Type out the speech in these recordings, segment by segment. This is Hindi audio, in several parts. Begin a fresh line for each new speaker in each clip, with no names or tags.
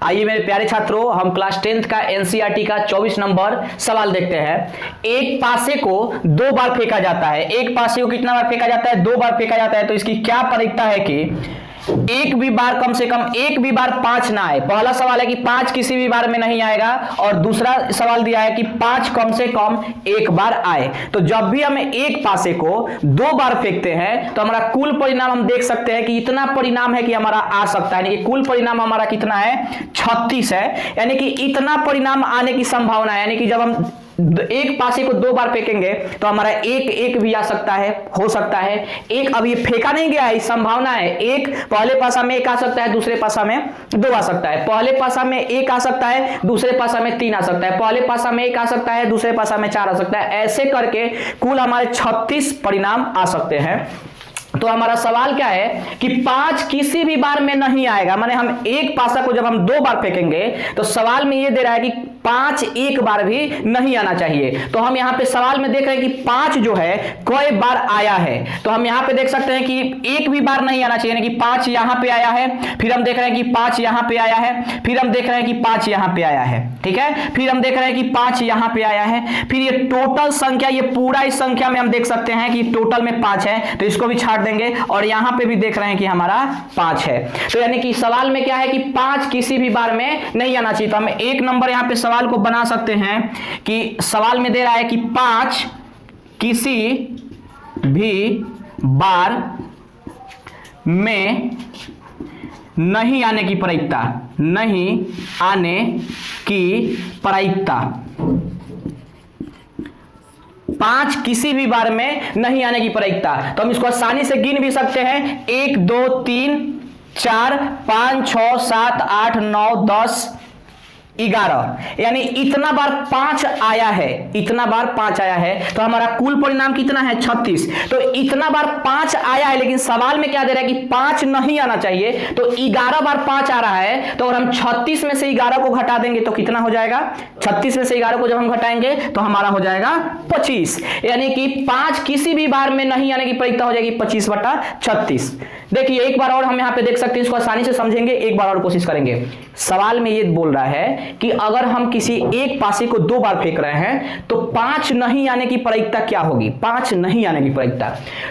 आइए मेरे प्यारे छात्रों, हम क्लास 10th का एनसीईआरटी का 24 नंबर सवाल देखते हैं। एक पासे को 2 बार फेंका जाता है। एक पासे को कितना बार फेंका जाता है? 2 बार फेंका जाता है। तो इसकी क्या प्रायिकता है कि एक भी बार, कम से कम एक भी बार 5 ना आए। पहला सवाल है कि 5 किसी भी बार में नहीं आएगा, और दूसरा सवाल दिया है कि 5 कम से कम एक बार आए। तो जब भी हम एक पासे को 2 बार फेंकते हैं तो हमारा कुल परिणाम हम देख सकते हैं कि इतना परिणाम है कि हमारा आ सकता है। यानी कि कुल परिणाम हमारा कितना है? 36 है। यानी कि इतना परिणाम आने की संभावना है। यानी कि जब हम एक पासे को 2 बार फेंकेंगे तो हमारा एक भी आ सकता है, हो सकता है। एक अब ये फेंका नहीं गया है, संभावना है। एक पहले पासा में 1 आ सकता है, दूसरे पासा में 2 आ सकता है। पहले पासा में 1 आ सकता है, दूसरे पासा में 3 आ सकता है। पहले पासा में 1 आ सकता है, दूसरे पासा में 4 आ सकता है। ऐसे करके कुल हमारे 36 परिणाम आ सकते हैं। तो हमारा सवाल क्या है कि 5 किसी भी बार में नहीं आएगा। माने हम एक पासा को जब हम 2 बार फेंकेंगे तो सवाल में ये दे रहा है कि 5 एक बार भी नहीं आना चाहिए। तो हम यहां पे सवाल में देख रहे हैं कि 5 जो है कई बार आया है। तो हम यहां पे देख सकते हैं कि एक भी बार नहीं आना चाहिए। यानी कि 5 यहां पे आया है, फिर हम देख रहे हैं कि 5 यहां पे आया है, फिर हम देख रहे हैं कि 5 यहां पे आया है। ठीक है, फिर हम देख रहे हैं कि 5 यहां पे आया है। फिर ये टोटल संख्या, ये पूरा इस संख्या में हम देख सकते हैं कि टोटल में 5 है, तो इसको भी छाट देंगे। और यहां पे भी देख रहे हैं कि हमारा 5 है। तो यानी कि सवाल में क्या है कि 5 किसी भी बार में नहीं आना चाहिए। तो हम 1 नंबर यहां पे सवाल को बना सकते हैं कि सवाल में दे रहा है कि 5 किसी भी बार में नहीं आने की प्रायिकता, नहीं आने की प्रायिकता। 5 किसी भी बार में नहीं आने की प्रायिकता। तो हम इसको आसानी से गिन भी सकते हैं। 1 2 3 4 5 6 7 8 9 10 11। यानी इतना बार 5 आया है, इतना बार 5 आया है। तो हमारा कुल परिणाम कितना है? 36। तो इतना बार 5 आया है, लेकिन सवाल में क्या दे रहा है कि 5 नहीं आना चाहिए। तो 11 बार 5 आ रहा है। तो अगर हम 36 में से 11 को घटा देंगे तो कितना हो जाएगा? 36 में से 11 को जब हम घटाएंगे तो हमारा हो जाएगा 25। यानी कि 5 किसी भी बार में नहीं आने की प्रायिकता हो जाएगी 25/36। देखिए एक बार और हम यहां पे देख सकते हैं, इसको आसानी से समझेंगे। एक बार और कोशिश करेंगे। सवाल में ये बोल रहा है कि अगर हम किसी एक पासे को 2 बार फेंक रहे हैं तो 5 नहीं आने की प्रायिकता क्या होगी? 5 नहीं आने की प्रायिकता।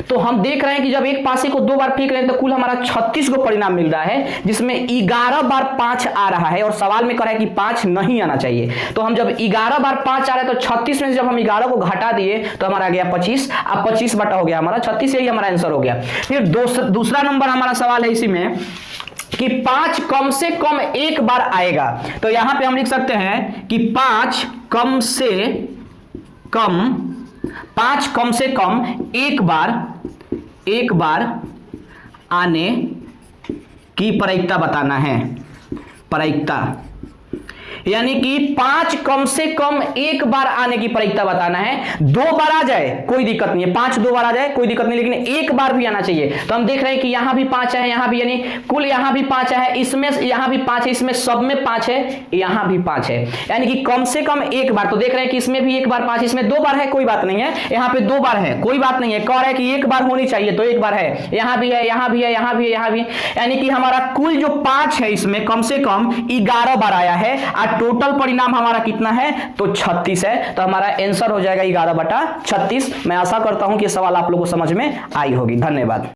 तो हम देख रहे हैं कि जब एक पासे को 2 बार फेंक रहे हैं तो कुल हमारा 36 को परिणाम मिल रहा है, जिसमें 11 बार 5 आ रहा है। और सवाल में कह रहा है कि 5 नहीं आना चाहिए। तो हम जब 11 बार 5 आ रहा है तो 36 में से जब हम 11 को घटा दिए तो हमारा आ गया 25। अब 25 बटा हो गया हमारा 36। यही हमारा आंसर हो गया। फिर दूसरा नंबर हमारा सवाल है इसी में कि 5 कम से कम एक बार आएगा। तो यहां पे हम लिख सकते हैं कि 5 कम से कम एक बार आने की प्रायिकता बताना है। प्रायिकता यानी कि 5 कम से कम एक बार आने की प्रायिकता बताना है। 2 बार आ जाए कोई दिक्कत नहीं है, 5 2 बार आ जाए कोई दिक्कत नहीं, लेकिन एक बार भी आना चाहिए। तो हम देख रहे हैं कि यहां भी 5 है, यहां भी, यानी कुल यहां भी 5 है, इसमें यहां भी 5 है, इसमें सब में 5 है, यहां भी 5 है। यानी कि कम से कम एक बार। तो देख रहे हैं कि इसमें भी एक बार 5, इसमें 2 बार है, कोई बात नहीं है। यहां पे 2 बार है, कोई बात नहीं है। कह रहा है कि एक बार होनी चाहिए तो एक बार है, यहां भी है, यहां भी है, यहां भी है, यहां भी। यानी कि हमारा कुल जो 5 है इसमें कम से कम 11 बार आया है। टोटल परिणाम हमारा कितना है? तो 36 है। तो हमारा आंसर हो जाएगा 11/36। मैं आशा करता हूं कि सवाल आप लोगों को समझ में आई होगी। धन्यवाद।